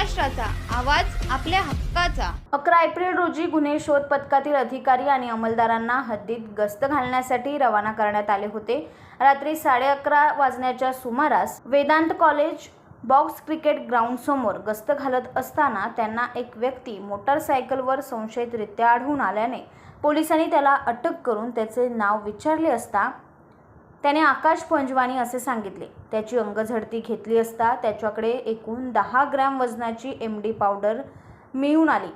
महाराष्ट्राचा आवाज आपल्या हक्काचा। 11 एप्रिल रोजी गुन्हे शोध पथकातील अधिकारी आणि अंमलदारांना हद्दीत गस्त घालण्यासाठी रवाना करण्यात आले होते। रात्री 11:30 वाजण्याच्या सुमारास Vedant college box cricket ground समोर गस्त घालत असताना त्यांना एक व्यक्ती मोटारसायकलवर संशयितरित्या आढळून आल्याने पोलिसांनी त्याला अटक करून त्याचे नाव विचारले असता त्याने आकाश पंजवानी असे सांगितले। त्याची अंगझडती घेतली असता त्याच्याकडे एकूण 10 ग्रॅम वजनाची MD पावडर मिळून आली,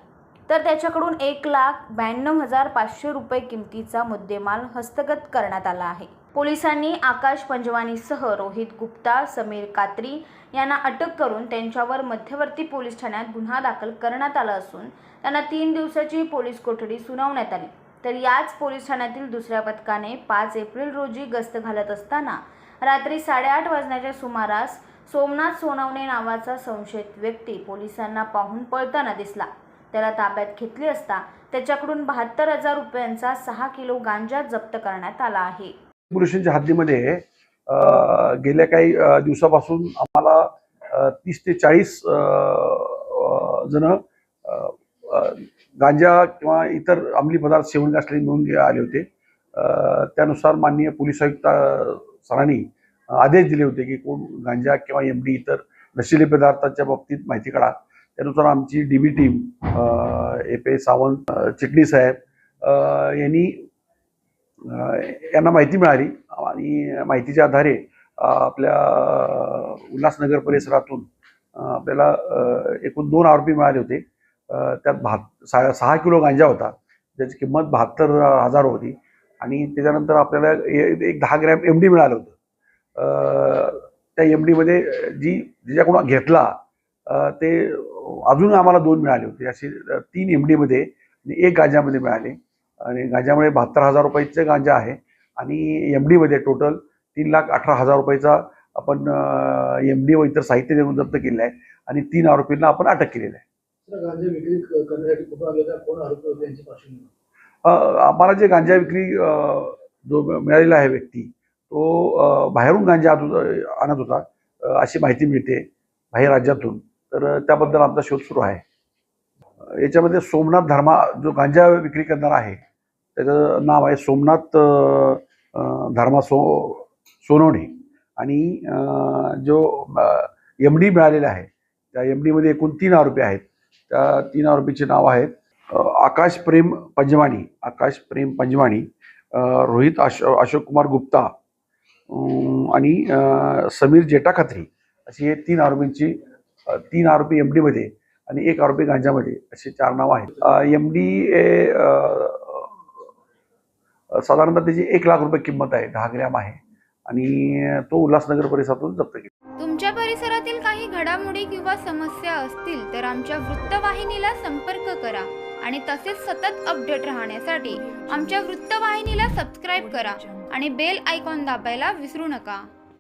तर त्याच्याकडून 1,92,500 रुपये किमतीचा मुद्देमाल हस्तगत करण्यात आला आहे। पोलिसांनी आकाश पंजवानीसह रोहित गुप्ता, समीर कात्री यांना अटक करून त्यांच्यावर मध्यवर्ती पोलीस ठाण्यात गुन्हा दाखल करण्यात आला असून त्यांना 3 दिवसाची पोलीस कोठडी सुनावण्यात आली। तर याच पोलीस ठाण्यातील दुसऱ्या पथकाने 5 एप्रिल रोजी गस्त घालत असताना रात्री 8:30 वाजण्याच्या सुमारास सोमनाथ सोनवणे नावाचा संशयित व्यक्ती पोलिसांना पाहून पळताना दिसला। त्याला ताब्यात घेतले असता त्याच्याकडून 72,000 रुपयांचा 6 किलो गांजा जप्त करण्यात आला आहे। पोलिसांच्या हद्दीमध्ये गेल्या काही दिवसापासून आम्हाला 30 ते 40 जण गांजा किंवा इतर अंमली पदार्थ सेवन असलेले मिळून आले होते। त्यानुसार माननीय पोलीस आयुक्त सरांनी आदेश दिले होते की कोण गांजा किंवा MD इतर नशिले पदार्थांच्या बाबतीत माहिती काढा। त्यानुसार आमची DB टीम FA सावंत, चिटणी साहेब यांना माहिती मिळाली आणि माहितीच्या आधारे आपल्या उल्हासनगर परिसरातून आपल्याला एकूण 2 आरोपी मिळाले होते। त्यात 6 किलो गांजा होता, ज्याची किंमत 72,000 होती आणि त्याच्यानंतर आपल्याला एक 10 ग्रॅम MD मिळालं होतं। त्या MD मध्ये जिच्याकडून घेतला ते अजून आम्हाला 2 मिळाले होते। असे 3 MD मध्ये आणि 1 गांजामध्ये मिळाले आणि गांजामध्ये 72,000 रुपयाचे गांजा आहे आणि MD मध्ये टोटल 3,18,000 रुपयाचा आपण MD व इतर साहित्य देऊन जप्त केले आहे आणि 3 आरोपींना आपण अटक केलेली आहे। गांजा विक्री करण्यासाठी कुठून आलेला कोण आरोपी होते यांची पार्श्वभूमी? आम्हाला जे गांजा विक्री जो मिळालेला आहे व्यक्ती तो बाहेरून गांजा आणत होता अशी माहिती मिळते बाहेर राज्यातून, तर त्याबद्दल आमचा शोध सुरू आहे। याच्यामध्ये सोमनाथ धर्मा जो गांजा विक्री करणारा आहे त्याचं नाव आहे सोमनाथ धर्मा सोनवणे आणि जो MD मिळालेला आहे त्या MD मध्ये एकूण 3 आरोपी आहेत। त्या 3 आरोपीचे नाव आहेत आकाश प्रेम पंजवानी, रोहित अशोक कुमार गुप्ता आणि समीर जेठा खत्री अशी हे 3 आरोपींची 3 आरोपी MD मध्ये आणि 1 आरोपी गांजामध्ये असे 4 नाव आहेत। MD साधारणतः त्याची 1 लाख रुपये किंमत आहे, 10 ग्रॅम आहे आणि तो उल्हासनगर परिसरातून जप्त केला। तुमच्या परिसरातील काही घडामोडी किंवा समस्या असतील तर आमच्या वृत्तवाहिनीला संपर्क करा आणि तसेच सतत अपडेट राहण्यासाठी आमच्या वृत्तवाहिनीला सबस्क्राईब करा आणि बेल आयकॉन दाबायला विसरू नका।